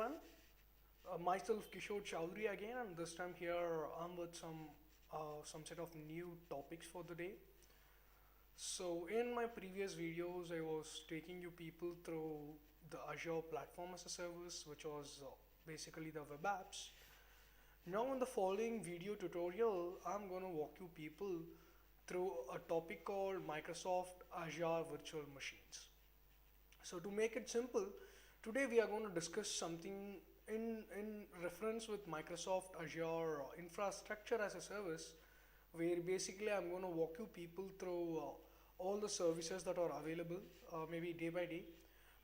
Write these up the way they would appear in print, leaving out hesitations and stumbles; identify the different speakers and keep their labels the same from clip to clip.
Speaker 1: everyone. Myself Kishore Chowdhury again, and this time here I'm with some set of new topics for the day. So in my previous videos, I was taking you people through the Azure Platform as a Service, which was basically the web apps. Now in the following video tutorial, I'm going to walk you people through a topic called Microsoft Azure Virtual Machines. So to make it simple, today we are going to discuss something in reference with Microsoft Azure infrastructure as a service, where basically I'm going to walk you people through all the services that are available, maybe day by day.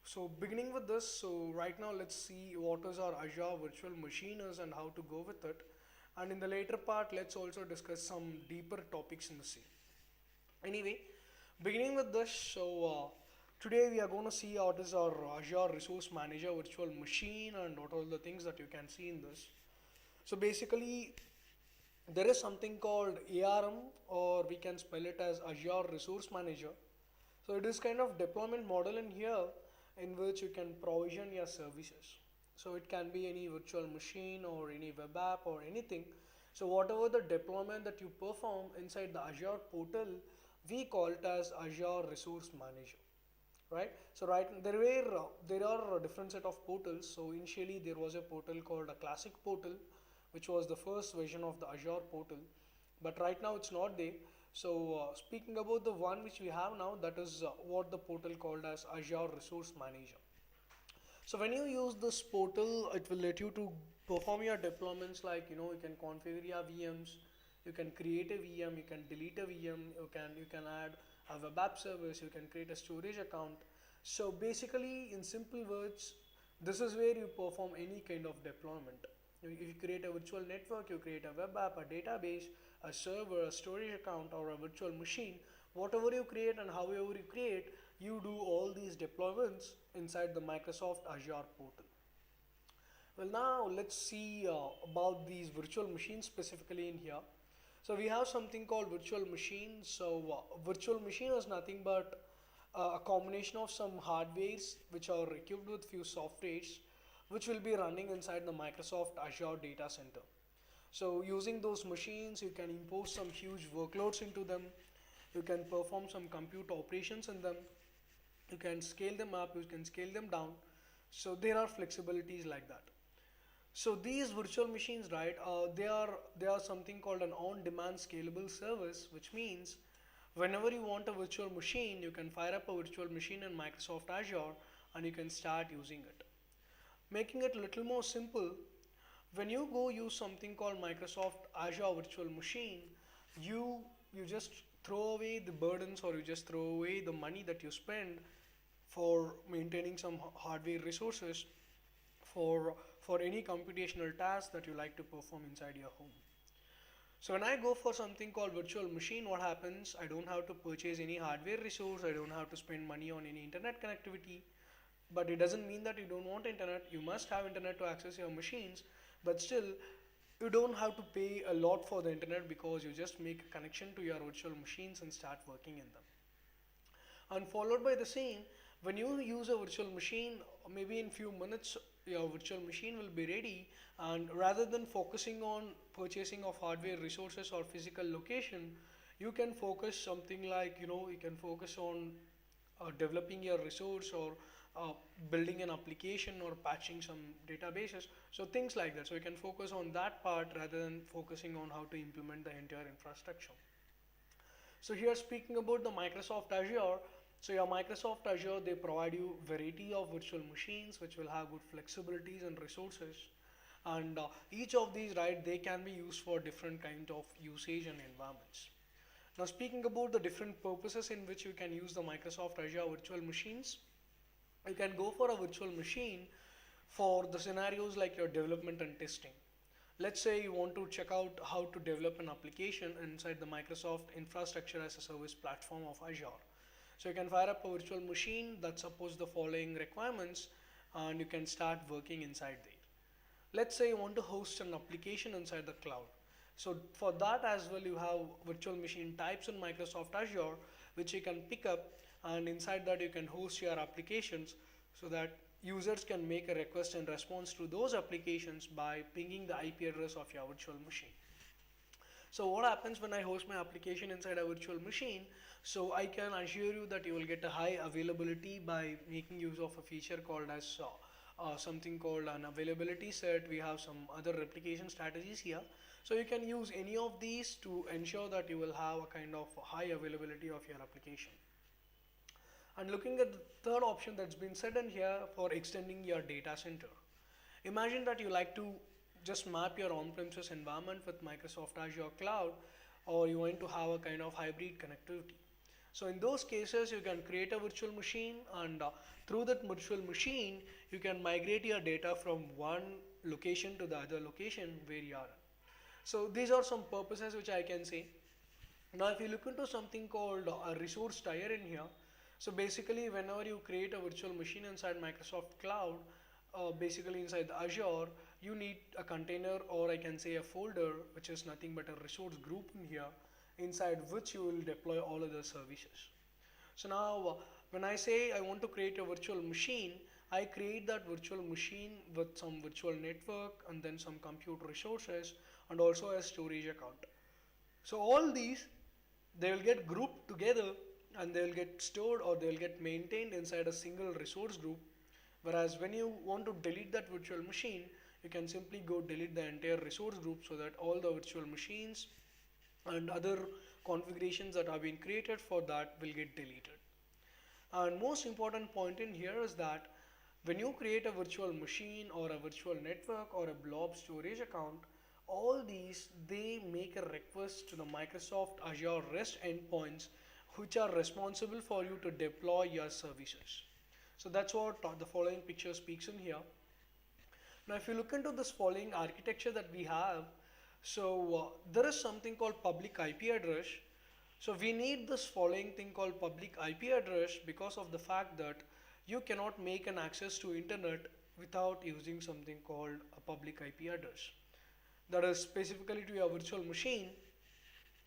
Speaker 1: So beginning with this, so right now let's see what is our Azure virtual machine is and how to go with it. And in the later part, let's also discuss some deeper topics in the same. Anyway, beginning with this, today we are going to see what is our Azure Resource Manager virtual machine and what are the things that you can see in this. So basically, there is something called ARM, or we can spell it as Azure Resource Manager. So it is kind of deployment model in here in which you can provision your services. So it can be any virtual machine or any web app or anything. So whatever the deployment that you perform inside the Azure portal, we call it as Azure Resource Manager, right? So there are a different set of portals. So initially there was a portal called a classic portal, which was the first version of the Azure portal, but right now it's not there. So speaking about the one which we have now, that is what the portal called as Azure Resource Manager. So when you use this portal, it will let you to perform your deployments, like you can configure your VMs, you can create a VM, you can delete a VM, you can add a web app service, you can create a storage account. So basically, in simple words, this is where you perform any kind of deployment. If you create a virtual network, you create a web app, a database, a server, a storage account, or a virtual machine, whatever you create and however you create, you do all these deployments inside the Microsoft Azure portal. Well, now let's see about these virtual machines specifically in here. So we have something called virtual machine. So virtual machine is nothing but a combination of some hardwares which are equipped with few softwares which will be running inside the Microsoft Azure data center. So using those machines, you can impose some huge workloads into them. You can perform some compute operations in them. You can scale them up, you can scale them down. So there are flexibilities like that. So these virtual machines, right, they are something called an on-demand scalable service, which means whenever you want a virtual machine, you can fire up a virtual machine in Microsoft Azure and you can start using it. Making it a little more simple, when you go use something called Microsoft Azure Virtual Machine, you just throw away the burdens, or you just throw away the money that you spend for maintaining some hardware resources for any computational task that you like to perform inside your home. So when I go for something called virtual machine, what happens? I don't have to purchase any hardware resource, I don't have to spend money on any internet connectivity. But it doesn't mean that you don't want internet. You must have internet to access your machines, but still you don't have to pay a lot for the internet, because you just make a connection to your virtual machines and start working in them. And followed by the same, when you use a virtual machine, maybe in few minutes your virtual machine will be ready, and rather than focusing on purchasing of hardware resources or physical location, you can focus something like you can focus on developing your resource, or building an application, or patching some databases, so things like that. So you can focus on that part rather than focusing on how to implement the entire infrastructure. So here, speaking about the Microsoft Azure, so your Microsoft Azure, they provide you variety of virtual machines which will have good flexibilities and resources, and each of these, right, they can be used for different kind of usage and environments. Now speaking about the different purposes in which you can use the Microsoft Azure virtual machines, you can go for a virtual machine for the scenarios like your development and testing. Let's say you want to check out how to develop an application inside the Microsoft infrastructure as a service platform of Azure. So you can fire up a virtual machine that supports the following requirements, and you can start working inside there. Let's say you want to host an application inside the cloud. So for that as well, you have virtual machine types in Microsoft Azure which you can pick up, and inside that you can host your applications, so that users can make a request and response to those applications by pinging the IP address of your virtual machine. So what happens when I host my application inside a virtual machine? So I can assure you that you will get a high availability by making use of a feature called as something called an availability set. We have some other replication strategies here. So you can use any of these to ensure that you will have a kind of high availability of your application. And looking at the third option that's been set in here for extending your data center. Imagine that you like to just map your on-premises environment with Microsoft Azure Cloud, or you want to have a kind of hybrid connectivity. So in those cases, you can create a virtual machine, and through that virtual machine, you can migrate your data from one location to the other location where you are. So these are some purposes which I can say. Now if you look into something called a resource tier in here, so basically whenever you create a virtual machine inside Microsoft Cloud, basically inside the Azure, you need a container, or I can say a folder, which is nothing but a resource group in here, inside which you will deploy all other services. So now when I say I want to create a virtual machine, I create that virtual machine with some virtual network and then some compute resources and also a storage account. So all these, they will get grouped together and they will get stored, or they will get maintained inside a single resource group. Whereas when you want to delete that virtual machine, you can simply go delete the entire resource group, so that all the virtual machines and other configurations that have been created for that will get deleted. And most important point in here is that when you create a virtual machine or a virtual network or a blob storage account, all these, they make a request to the Microsoft Azure REST endpoints, which are responsible for you to deploy your services. So that's what the following picture speaks in here. Now if you look into this following architecture that we have, so there is something called public IP address. So we need this following thing called public IP address because of the fact that you cannot make an access to internet without using something called a public IP address. That is specifically to your virtual machine.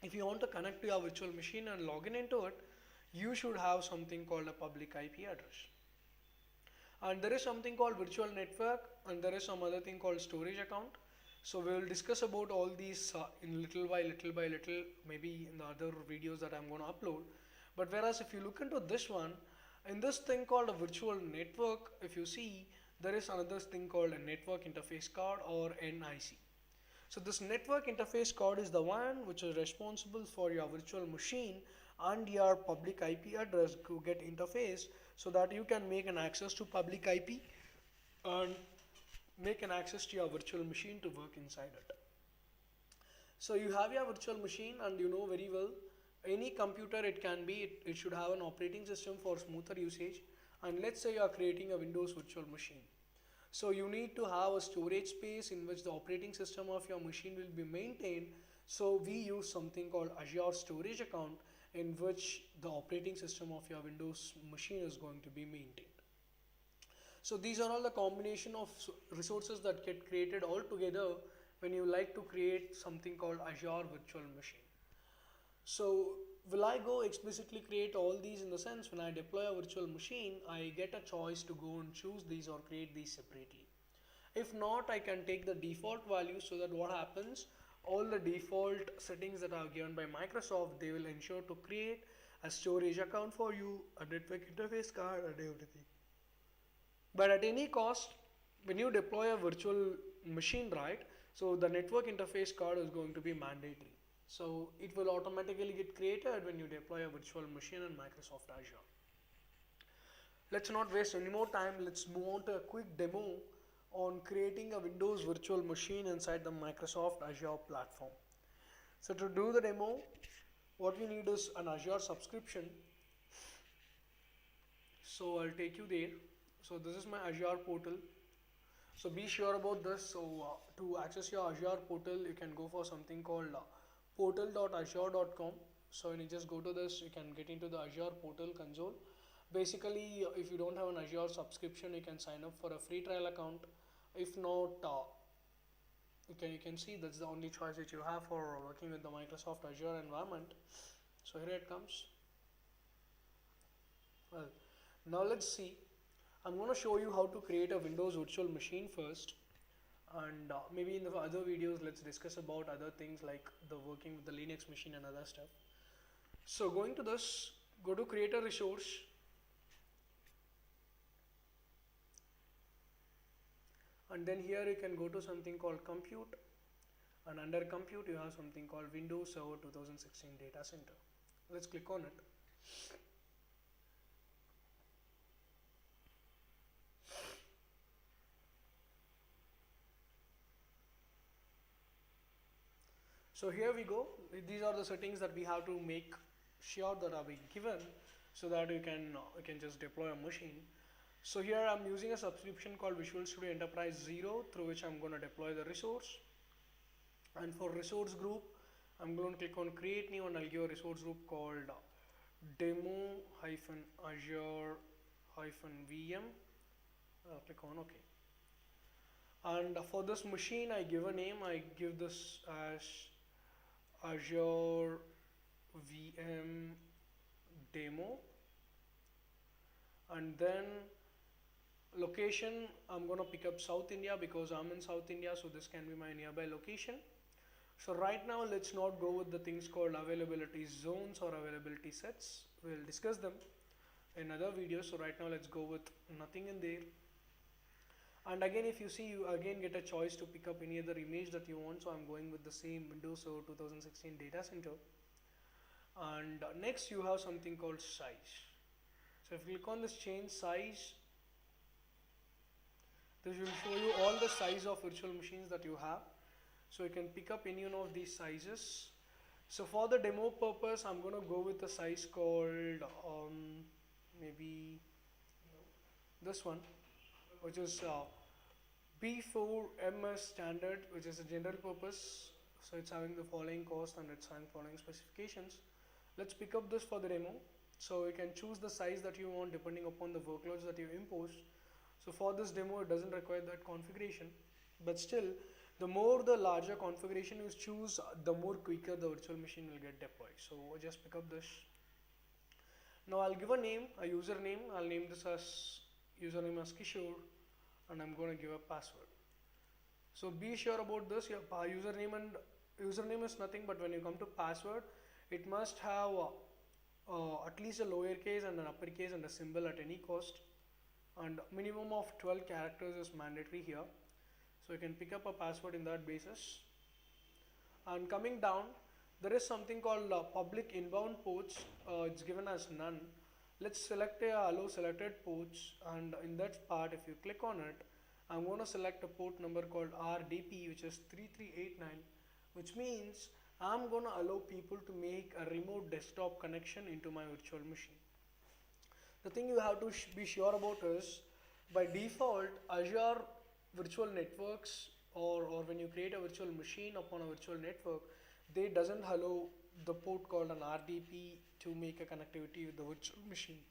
Speaker 1: If you want to connect to your virtual machine and log in into it, you should have something called a public IP address. And there is something called virtual network, and there is some other thing called storage account. So we will discuss about all these in little by little, maybe in the other videos that I'm going to upload. But whereas if you look into this one, in this thing called a virtual network, if you see, there is another thing called a network interface card, or NIC. So this network interface card is the one which is responsible for your virtual machine and your public IP address to get interface, so that you can make an access to public IP and make an access to your virtual machine to work inside it. So you have your virtual machine, and you know very well, any computer it can be, it should have an operating system for smoother usage. And let's say you are creating a Windows virtual machine. So you need to have a storage space in which the operating system of your machine will be maintained. So we use something called Azure storage account, in which the operating system of your Windows machine is going to be maintained. So these are all the combination of resources that get created all together when you like to create something called Azure virtual machine. So will I go explicitly create all these? In the sense, when I deploy a virtual machine, I get a choice to go and choose these or create these separately. If not, I can take the default value, so that what happens, all the default settings that are given by Microsoft, they will ensure to create a storage account for you, a network interface card, and everything. But at any cost, when you deploy a virtual machine, right, so the network interface card is going to be mandatory. So it will automatically get created when you deploy a virtual machine in Microsoft Azure. Let's not waste any more time. Let's move on to a quick demo on creating a Windows virtual machine inside the Microsoft Azure platform. So to do the demo, what we need is an Azure subscription. So I'll take you there. So this is my Azure portal. So be sure about this. So to access your Azure portal, you can go for something called portal.azure.com. So when you just go to this, you can get into the Azure portal console. Basically, if you don't have an Azure subscription, you can sign up for a free trial account. If not, you can see that's the only choice that you have for working with the Microsoft Azure environment. So here it comes. Well, now let's see. I'm going to show you how to create a Windows virtual machine first, and maybe in the other videos let's discuss about other things like the working with the Linux machine and other stuff. So going to this, go to create a resource, and then here you can go to something called compute, and under compute you have something called Windows Server 2016 Data Center. Let's click on it. So here we go. These are the settings that we have to make sure that are being given so that you can just deploy a machine. So here I'm using a subscription called Visual Studio Enterprise 0, through which I'm going to deploy the resource. And for resource group, I'm going to click on create new, and I'll give a resource group called demo-azure-vm. Click on OK. And for this machine, I give a name. I give this as Azure VM demo, and then location, I'm going to pick up South India because I'm in South India, so this can be my nearby location. So right now let's not go with the things called availability zones or availability sets. We'll discuss them in other videos. So right now let's go with nothing in there. And again, if you see, you again get a choice to pick up any other image that you want. So I'm going with the same Windows Server 2016 Data Center. And next you have something called size. So if you click on this change size, this will show you all the size of virtual machines that you have. So you can pick up any one of these sizes. So for the demo purpose, I'm going to go with a size called maybe this one, which is B4MS standard, which is a general purpose. So it's having the following cost and it's having following specifications. Let's pick up this for the demo. So you can choose the size that you want depending upon the workloads that you impose. So for this demo, it doesn't require that configuration, but still, the more the larger configuration you choose, the more quicker the virtual machine will get deployed. So just pick up this. Now I'll give a name, a username. I'll name this as username as Kishore, and I'm going to give a password. So be sure about this. Your username is nothing, but when you come to password, it must have at least a lowercase and an uppercase and a symbol at any cost, and minimum of 12 characters is mandatory here. So you can pick up a password in that basis. And coming down, there is something called public inbound ports. It's given as none. Let's select allow selected ports, and in that part, if you click on it, I'm going to select a port number called RDP, which is 3389, which means I'm going to allow people to make a remote desktop connection into my virtual machine. The thing you have to be sure about is, by default, Azure virtual networks, or when you create a virtual machine upon a virtual network, they doesn't allow the port called an RDP to make a connectivity with the virtual machine.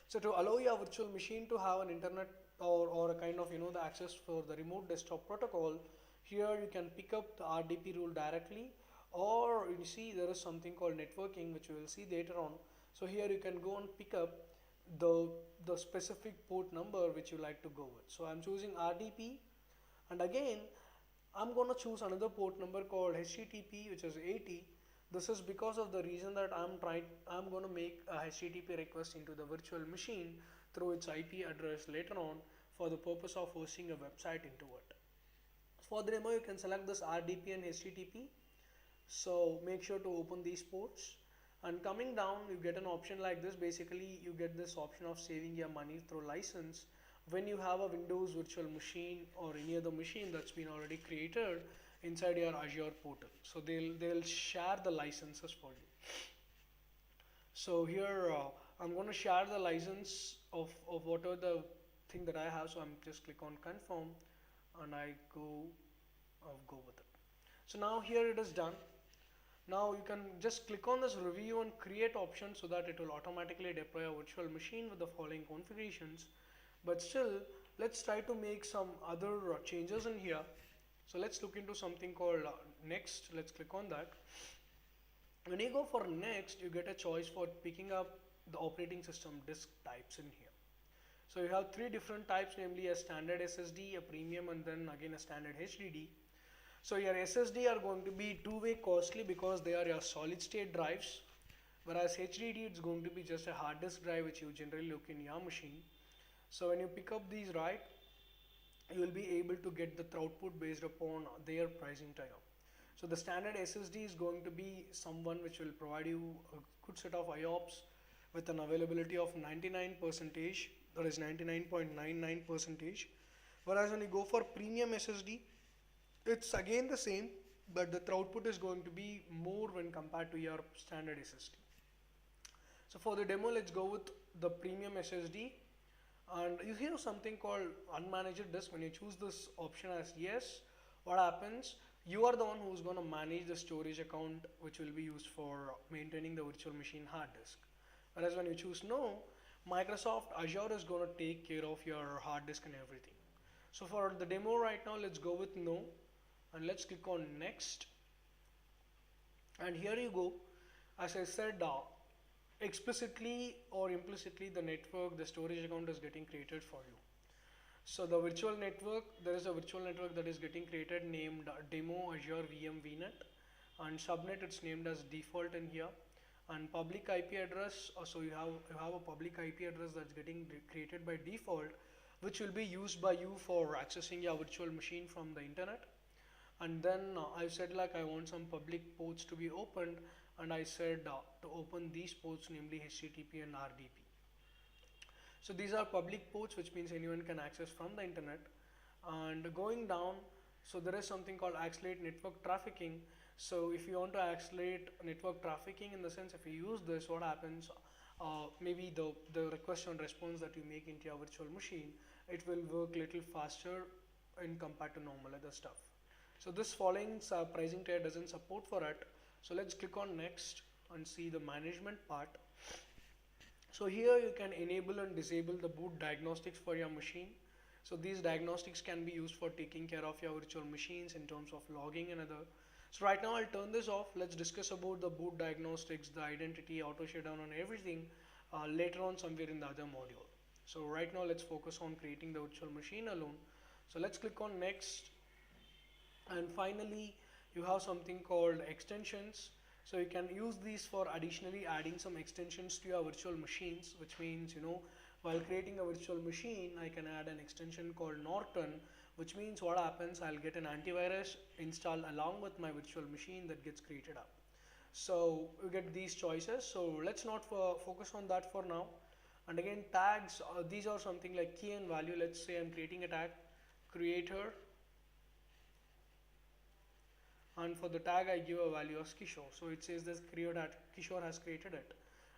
Speaker 1: So to allow your virtual machine to have an internet or a kind of the access for the remote desktop protocol, here you can pick up the RDP rule directly, or you see there is something called networking, which we will see later on. So here you can go and pick up the specific port number which you like to go with. So I'm choosing RDP, and again I'm going to choose another port number called HTTP, which is 80. This is because of the reason that I'm going to make a HTTP request into the virtual machine through its IP address later on for the purpose of hosting a website into it. For the demo, you can select this RDP and HTTP. So make sure to open these ports. And coming down, you get an option like this. Basically, you get this option of saving your money through license when you have a Windows virtual machine or any other machine that's been already created inside your Azure portal. So they'll share the licenses for you. So here I'm going to share the license of whatever the thing that I have. So I'm just click on confirm, and I go with it. So now here it is done. Now you can just click on this review and create option so that it will automatically deploy a virtual machine with the following configurations. But still, let's try to make some other changes in here. So let's look into something called next. Let's click on that. When you go for next, you get a choice for picking up the operating system disk types in here. So you have three different types, namely a standard SSD, a premium, and then again a standard HDD. So your SSD are going to be two-way costly because they are your solid state drives, whereas HDD it's going to be just a hard disk drive which you generally look in your machine. So when you pick up these right, you will be able to get the throughput based upon their pricing tier. So the standard SSD is going to be someone which will provide you a good set of IOPS with an availability of 99%, that is 99.99%. Whereas when you go for premium SSD, it's again the same, but the throughput is going to be more when compared to your standard SSD. So for the demo, let's go with the premium SSD. And you hear something called unmanaged disk. When you choose this option as yes, what happens? You are the one who's going to manage the storage account which will be used for maintaining the virtual machine hard disk. Whereas when you choose no, Microsoft Azure is going to take care of your hard disk and everything. So for the demo right now, let's go with no, and let's click on next. And here you go. As I said, explicitly or implicitly the network, the storage account is getting created for you. So the virtual network, there is a virtual network that is getting created named demo Azure VM VNet, and subnet it's named as default in here, and public IP address, so you have a public IP address that's getting created by default, which will be used by you for accessing your virtual machine from the internet. And then I said like I want some public ports to be opened, and I said to open these ports, namely HTTP and RDP. So these are public ports, which means anyone can access from the internet. And going down, so there is something called accelerate network trafficking. So if you want to accelerate network trafficking, in the sense if you use this, what happens, maybe the request and response that you make into your virtual machine, it will work little faster in compared to normal other stuff. So this following pricing tier doesn't support for it. So let's click on next and see the management part. So here you can enable and disable the boot diagnostics for your machine. So these diagnostics can be used for taking care of your virtual machines in terms of logging and other. So right now I'll turn this off. Let's discuss about the boot diagnostics, the identity, auto shutdown and everything later on somewhere in the other module. So right now let's focus on creating the virtual machine alone. So let's click on next. And finally you have something called extensions. So you can use these for additionally adding some extensions to your virtual machines, which means, while creating a virtual machine, I can add an extension called Norton, which means what happens, I'll get an antivirus installed along with my virtual machine that gets created up. So you get these choices. So let's not focus on that for now. And again, tags, these are something like key and value. Let's say I'm creating a tag, creator, and for the tag I give a value as Kishore. So it says this Kishore has created it.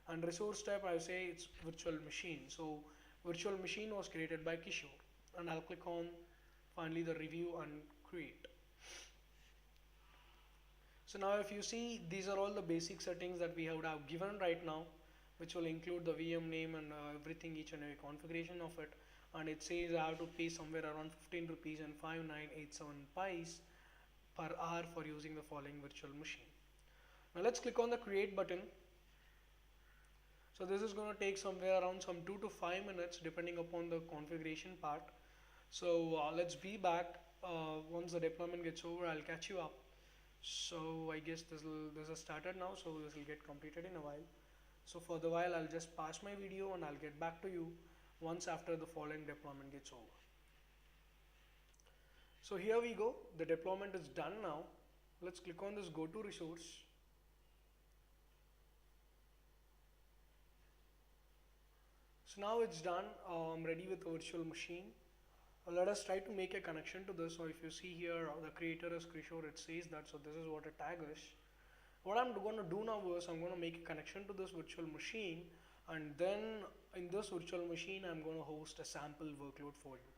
Speaker 1: And resource type I say it's virtual machine. So virtual machine was created by Kishore. And I'll click on finally the review and create. So now if you see, these are all the basic settings that we have given right now, which will include the VM name and everything, each and every configuration of it. And it says I have to pay somewhere around 15 rupees and 5987 pies per hour for using the following virtual machine. Now let's click on the create button. So this is going to take somewhere around some 2 to 5 minutes depending upon the configuration part. So let's be back once the deployment gets over. I'll catch you up. So I guess this has started now, so this will get completed in a while. So for the while I'll just pause my video and I'll get back to you once after the following deployment gets over. So here we go, the deployment is done now. Let's click on this go to resource. So now it's done. I'm ready with the virtual machine. Let us try to make a connection to this. So if you see here, the creator is Kishore, it says that. So this is what a tag is. What I'm going to do now is I'm going to make a connection to this virtual machine, and then in this virtual machine I'm going to host a sample workload for you.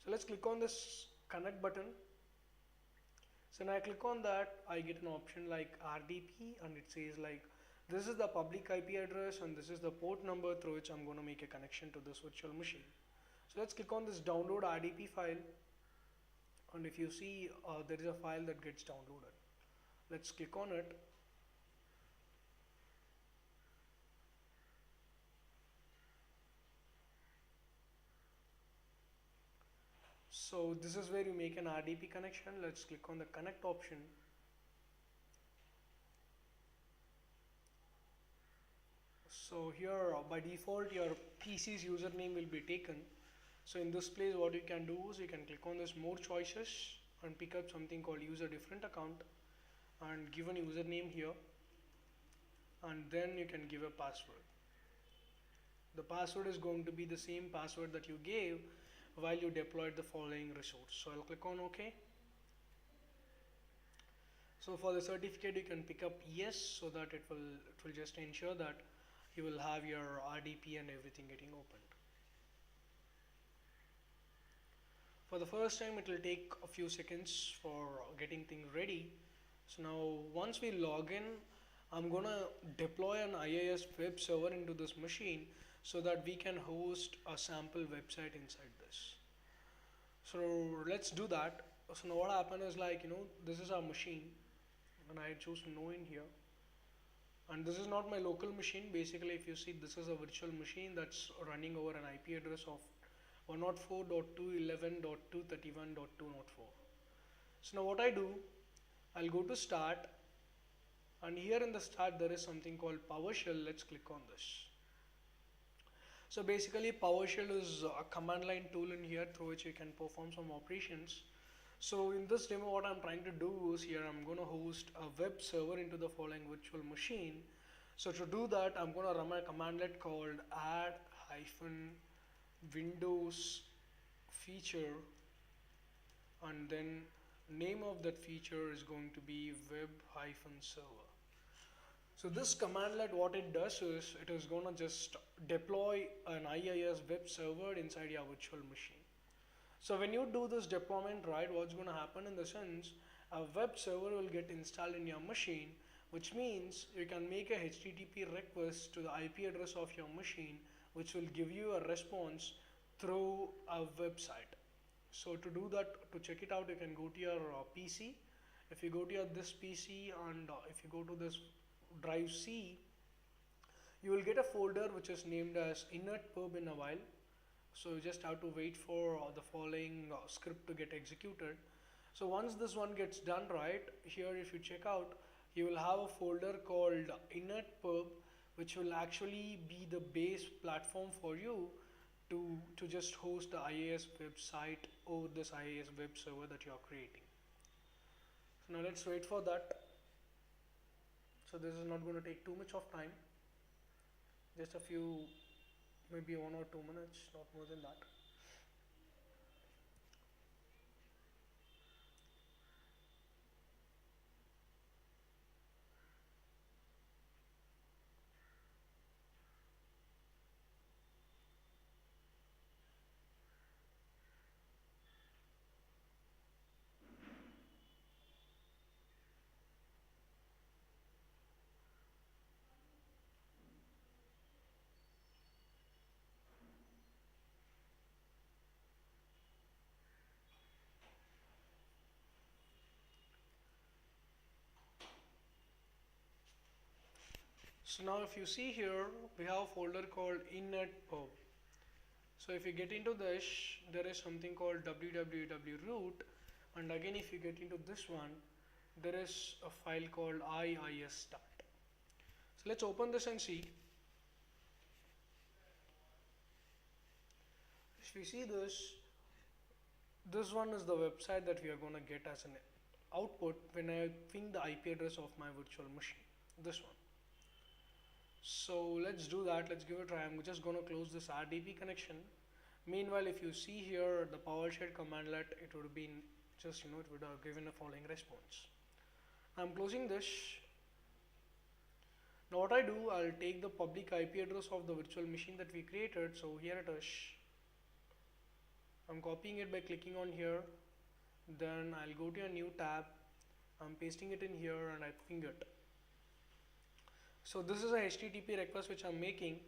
Speaker 1: So let's click on this connect button. So when I click on that, I get an option like RDP, and it says like this is the public IP address and this is the port number through which I'm going to make a connection to this virtual machine. So let's click on this download RDP file, and if you see there is a file that gets downloaded. Let's click on it. So this is where you make an RDP connection. Let's click on the connect option. So here by default your PC's username will be taken. So in this place what you can do is you can click on this more choices and pick up something called user different account and give an username here, and then you can give a password. The password is going to be the same password that you gave while you deployed the following resource. So I'll click on OK. So for the certificate you can pick up yes, so that it will just ensure that you will have your RDP and everything getting opened. For the first time it will take a few seconds for getting things ready. So now once we log in, I'm gonna deploy an IIS web server into this machine so that we can host a sample website inside this. So let's do that. So now what happened is, like, this is our machine and I choose no in here, and this is not my local machine. Basically, if you see, this is a virtual machine that's running over an IP address of 104.211.231.204. So now what I do, I'll go to start, and here in the start there is something called PowerShell. Let's click on this. So basically PowerShell is a command line tool in here through which you can perform some operations. So in this demo what I'm trying to do is, here I'm going to host a web server into the following virtual machine. So to do that I'm going to run a commandlet called add-windows feature, and then name of that feature is going to be web-server. So this commandlet, what it does is, it is going to just deploy an IIS web server inside your virtual machine. So when you do this deployment, right, what's going to happen in the sense, a web server will get installed in your machine, which means you can make a HTTP request to the IP address of your machine, which will give you a response through a website. So to do that, to check it out, you can go to your PC. If you go to this PC and if you go to this drive C, you will get a folder which is named as inert pub in a while. So you just have to wait for the following script to get executed. So once this one gets done, right, here if you check out, you will have a folder called inert pub, which will actually be the base platform for you to just host the IIS website over this IIS web server that you are creating. So now let's wait for that. So this is not going to take too much of time, just a few, maybe 1 or 2 minutes, not more than that. So now if you see here, we have a folder called inert pub. So if you get into this, there is something called www.root, and again if you get into this one, there is a file called IIS start. So let's open this and see. If you see this one is the website that we are going to get as an output when I ping the IP address of my virtual machine, this one. So let's do that. Let's give it a try. I'm just going to close this RDP connection. Meanwhile, if you see here the PowerShell commandlet, it would have been just, it would have given a following response. I'm closing this. Now what I do, I'll take the public IP address of the virtual machine that we created. So here it is. I'm copying it by clicking on here. Then I'll go to a new tab. I'm pasting it in here and I ping it. So this is a HTTP request which I'm making.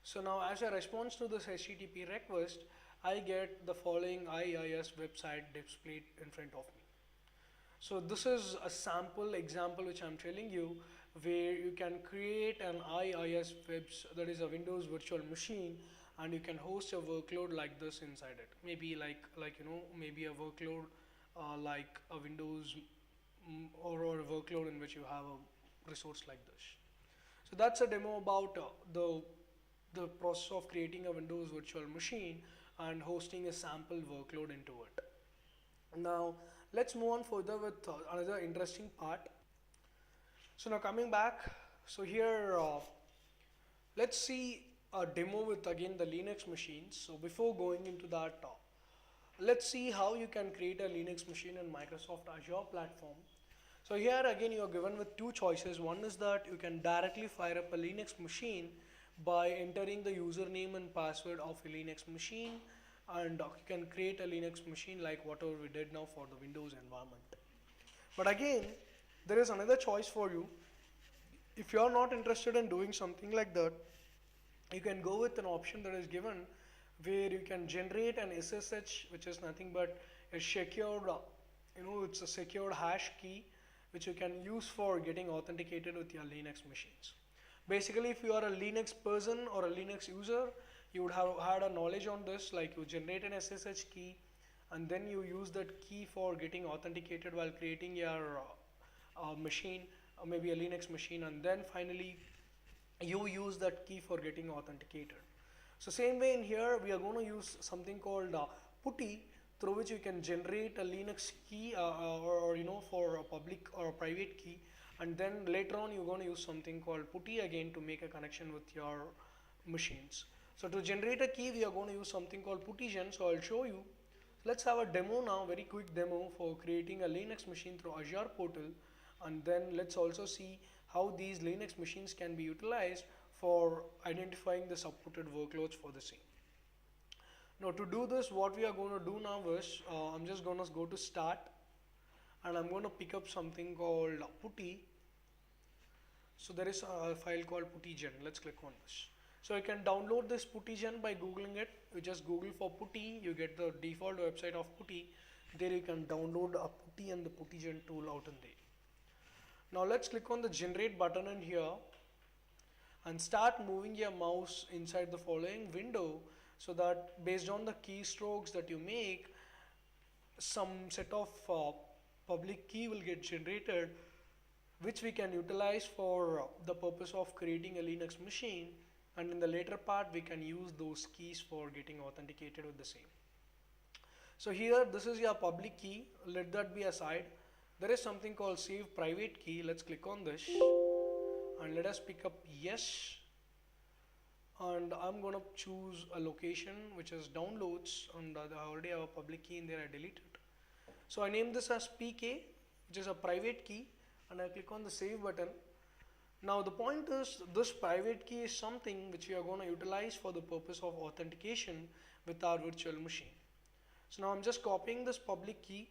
Speaker 1: So now as a response to this HTTP request, I get the following IIS website displayed in front of me. So this is a sample example which I'm telling you, where you can create an IIS that is a Windows virtual machine, and you can host a workload like this inside it. Maybe maybe a workload like a Windows or a workload in which you have a resource like this. So that's a demo about the process of creating a Windows virtual machine and hosting a sample workload into it. Now let's move on further with another interesting part. So now coming back, so here let's see a demo with again the Linux machines. So before going into that, let's see how you can create a Linux machine in Microsoft Azure platform. So here again you are given with two choices. One is that you can directly fire up a Linux machine by entering the username and password of a Linux machine, and you can create a Linux machine like whatever we did now for the Windows environment. But again, there is another choice for you. If you are not interested in doing something like that, you can go with an option that is given where you can generate an SSH, which is nothing but a secured, it's a secured hash key which you can use for getting authenticated with your Linux machines. Basically, if you are a Linux person or a Linux user, you would have had a knowledge on this, like you generate an SSH key and then you use that key for getting authenticated while creating your machine, or maybe a Linux machine, and then finally you use that key for getting authenticated. So same way in here, we are going to use something called putty, through which you can generate a Linux key or for a public or a private key, and then later on you're going to use something called putty again to make a connection with your machines. So to generate a key, we are going to use something called puttygen. So I'll show you. Let's have a demo now, very quick demo for creating a Linux machine through Azure portal, and then let's also see how these Linux machines can be utilized for identifying the supported workloads for the same. Now to do this, what we are going to do now is I'm just going to go to start and I'm going to pick up something called putty. So there is a file called puttygen. Let's click on this. So you can download this puttygen by googling it. You just google for putty, you get the default website of putty. There you can download a putty and the puttygen tool out in there. Now let's click on the generate button in here and start moving your mouse inside the following window, so that based on the keystrokes that you make, some set of public key will get generated, which we can utilize for the purpose of creating a Linux machine, and in the later part we can use those keys for getting authenticated with the same. So here this is your public key, let that be aside. There is something called save private key. Let's click on this and let us pick up yes, and I'm going to choose a location which is downloads, and I already have a public key in there, I delete it. So I name this as PK, which is a private key, and I click on the save button. Now the point is, this private key is something which we are going to utilize for the purpose of authentication with our virtual machine. So now I'm just copying this public key,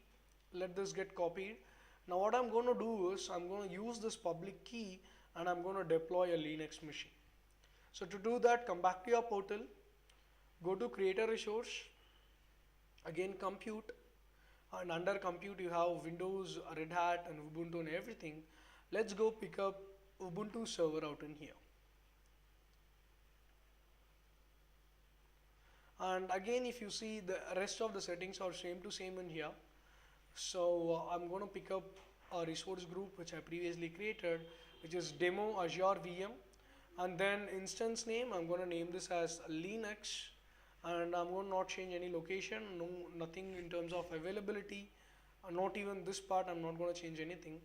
Speaker 1: let this get copied. Now what I'm going to do is I'm going to use this public key and I'm going to deploy a Linux machine. So to do that, come back to your portal, go to create a resource, again compute, and under compute you have Windows, Red Hat and Ubuntu and everything. Let's go pick up Ubuntu server out in here. And again, if you see, the rest of the settings are same to same in here. So I'm going to pick up a resource group which I previously created, which is demo Azure VM, and then instance name, I'm going to name this as Linux, and I'm going to not change any location, nothing in terms of availability, not even this part, I'm not going to change anything.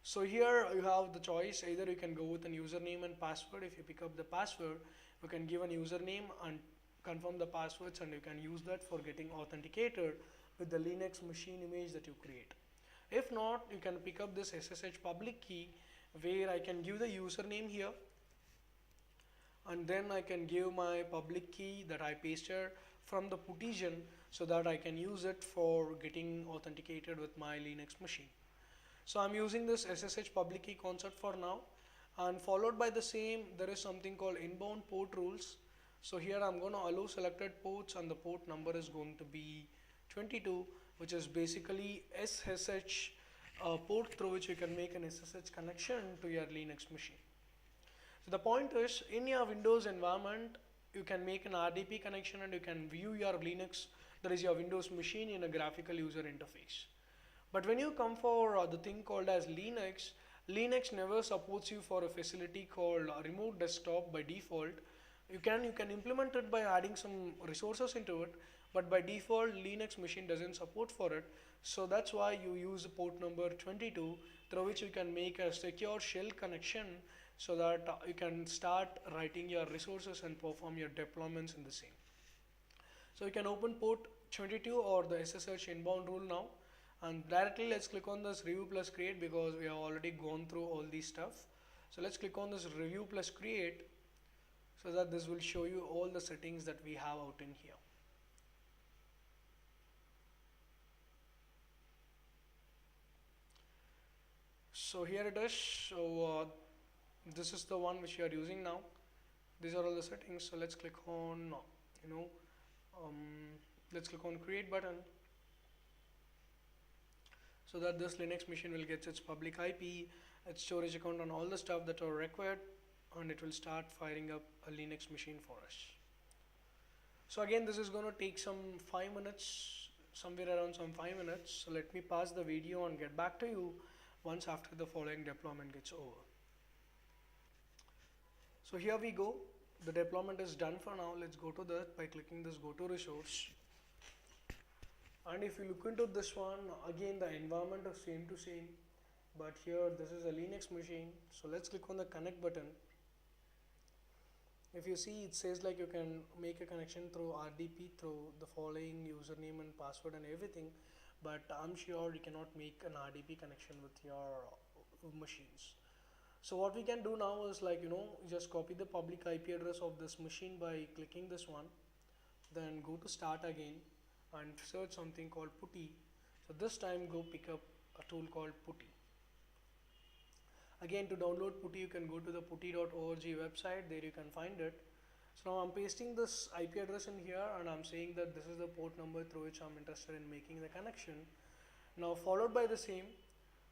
Speaker 1: So here you have the choice, either you can go with a username and password. If you pick up the password, you can give a username and confirm the passwords, and you can use that for getting authenticated with the Linux machine image that you create. If not, you can pick up this SSH public key, where I can give the username here, and then I can give my public key that I pasted from the puttygen, so that I can use it for getting authenticated with my Linux machine. So I'm using this SSH public key concept for now, and followed by the same, there is something called inbound port rules. So here I'm going to allow selected ports, and the port number is going to be 22, which is basically SSH port through which you can make an SSH connection to your Linux machine. So the point is, in your Windows environment, you can make an RDP connection and you can view your Linux, that is your Windows machine, in a graphical user interface. But when you come for the thing called as Linux, Linux never supports you for a facility called remote desktop by default. You can implement it by adding some resources into it, but by default Linux machine doesn't support for it. So that's why you use port number 22, through which you can make a secure shell connection so that you can start writing your resources and perform your deployments in the same. So you can open port 22 or the SSH inbound rule now, and directly let's click on this review plus create because we have already gone through all these stuff. So let's click on this review plus create so that this will show you all the settings that we have out in here. So here it is. So this is the one which you are using now. These are all the settings. So let's click on let's click on create button so that this Linux machine will get its public IP, its storage account, and all the stuff that are required, and it will start firing up a Linux machine for us. So again, this is going to take some 5 minutes, somewhere around some 5 minutes. So let me pause the video and get back to you once after the following deployment gets over. So here we go. The deployment is done for now. Let's go to that by clicking this go to resource. And if you look into this one, again the environment is same to same, but here this is a Linux machine. So let's click on the connect button. If you see, it says like you can make a connection through RDP through the following username and password and everything, but I'm sure you cannot make an RDP connection with your machines. So what we can do now is just copy the public IP address of this machine by clicking this one, then go to start again and search something called putty. So this time go pick up a tool called putty. Again, to download putty you can go to the putty.org website, there you can find it. So now I'm pasting this IP address in here and I'm saying that this is the port number through which I'm interested in making the connection. Now followed by the same,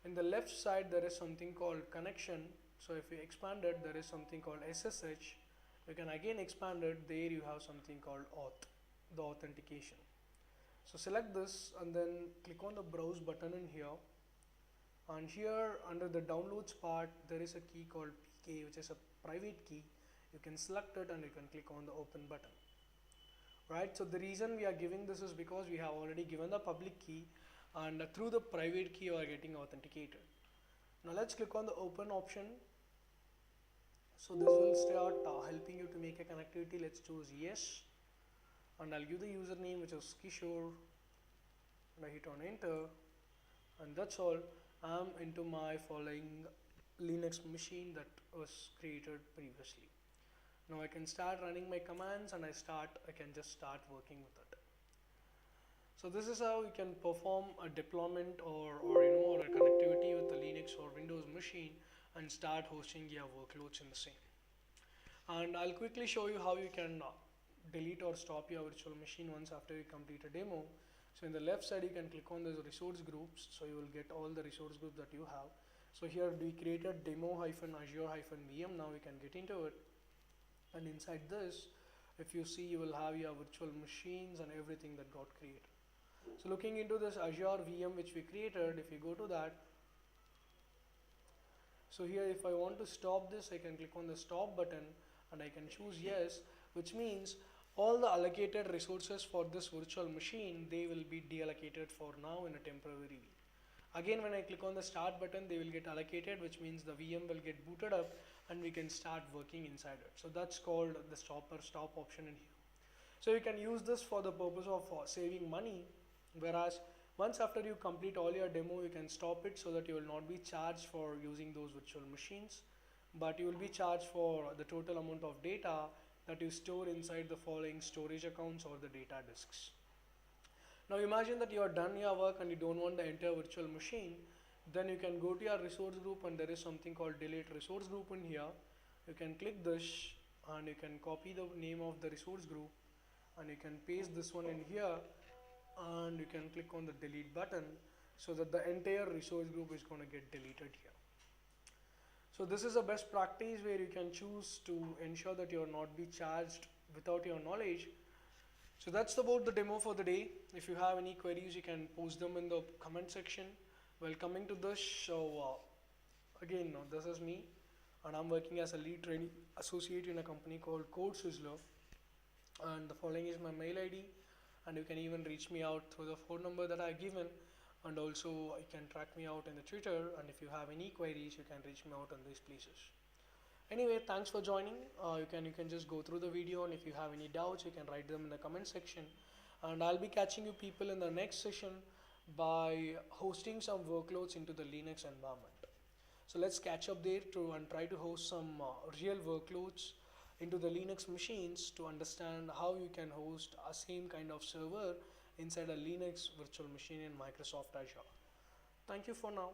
Speaker 1: in the left side there is something called connection. So if you expand it, there is something called SSH. You can again expand it, there you have something called auth, the authentication. So select this and then click on the browse button in here, and here under the downloads part there is a key called PK, which is a private key. You can select it and you can click on the open button. Right, so the reason we are giving this is because we have already given the public key, and through the private key you are getting authenticated. Now let's click on the open option. So this will start helping you to make a connectivity. Let's choose yes, and I'll give the username, which is Kishore, and I hit on enter, and that's all. I'm into my following Linux machine that was created previously. Now I can start running my commands and I can just start working with it. So this is how you can perform a deployment or a connectivity with the Linux or Windows machine and start hosting your workloads in the same. And I'll quickly show you how you can delete or stop your virtual machine once after you complete a demo. So in the left side you can click on those resource groups, so you will get all the resource groups that you have. So here we created demo-azure-vm. Now we can get into it, and inside this, if you see, you will have your virtual machines and everything that got created. So looking into this Azure VM which we created, if you go to that, so here if I want to stop this, I can click on the stop button and I can choose yes, which means all the allocated resources for this virtual machine, they will be deallocated for now in a temporary way. Again, when I click on the start button, they will get allocated, which means the VM will get booted up and we can start working inside it. So that's called the stop option in here. So you can use this for the purpose of saving money, whereas once after you complete all your demo, you can stop it so that you will not be charged for using those virtual machines, but you will be charged for the total amount of data that you store inside the following storage accounts or the data disks. Now imagine that you are done your work and you don't want the entire virtual machine, then you can go to your resource group and there is something called delete resource group in here. You can click this and you can copy the name of the resource group and you can paste this one in here, and you can click on the delete button so that the entire resource group is going to get deleted here. So this is a best practice where you can choose to ensure that you will not be charged without your knowledge. So that's about the demo for the day. If you have any queries, you can post them in the comment section. Well, coming to this, so again, this is me, and I'm working as a lead training associate in a company called Code Sizzler. And the following is my mail ID, and you can even reach me out through the phone number that I've given, and also you can track me out in the Twitter, and if you have any queries, you can reach me out on these places. Anyway, thanks for joining. You can just go through the video, and if you have any doubts, you can write them in the comment section, and I'll be catching you people in the next session by hosting some workloads into the Linux environment. So let's catch up there and try to host some real workloads into the Linux machines to understand how you can host a same kind of server inside a Linux virtual machine in Microsoft Azure. Thank you for now.